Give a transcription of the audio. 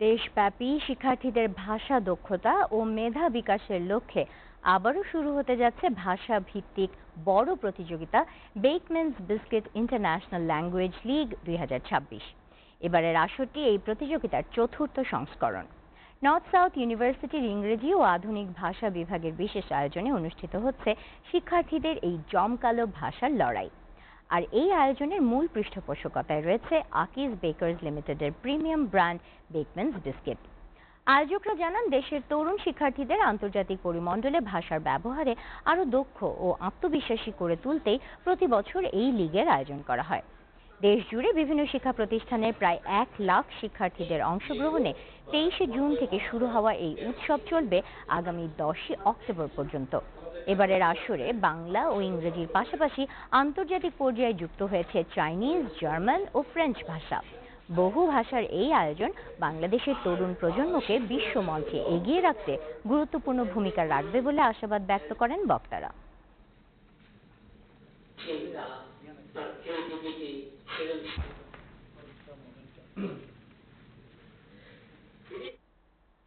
দেশব্যাপী শিক্ষার্থীদের ভাষা দক্ষতা ও মেধা বিকাশের লক্ষ্যে আবারও শুরু হতে যাচ্ছে ভাষা ভিত্তিক বড় প্রতিযোগিতা Bakeman's biscuit international language league 2026। এবারের আসরটি এই প্রতিযোগিতার চতুর্থ সংস্করণ। নর্থ সাউথ ইউনিভার্সিটির ইংরেজি ও আধুনিক ভাষা বিভাগের বিশেষ আয়োজনে অনুষ্ঠিত হচ্ছে শিক্ষার্থীদের এই জমকালো ভাষার লড়াই। আর এই আয়োজনের মূল পৃষ্ঠপোষকতায় রয়েছে আকিজ বেকার্স লিমিটেডের প্রিমিয়াম ব্র্যান্ড বেকম্যানস বিস্কিট। আয়োজকরা জানান, দেশের তরুণ শিক্ষার্থীদের আন্তর্জাতিক পরিমণ্ডলে ভাষার ব্যবহারে আরও দক্ষ ও আত্মবিশ্বাসী করে তুলতেই প্রতি বছর এই লিগের আয়োজন করা হয়। দেশ জুড়ে বিভিন্ন শিক্ষা প্রতিষ্ঠানের প্রায় 1 লাখ শিক্ষার্থীদের অংশগ্রহণে 23শে জুন থেকে শুরু হওয়া এই উৎসব চলবে আগামী 10ই অক্টোবর পর্যন্ত। এবারের আসরে বাংলা ও ইংরেজির পাশাপাশি আন্তর্জাতিক পর্যায়ে যুক্ত হয়েছে চাইনিজ, জার্মান ও ফ্রেঞ্চ ভাষা। বহু ভাষার এই আয়োজন বাংলাদেশের তরুণ প্রজন্মকে বিশ্ব মঞ্চে এগিয়ে রাখতে গুরুত্বপূর্ণ ভূমিকা রাখবে বলে আশাবাদ ব্যক্ত করেন বক্তারা।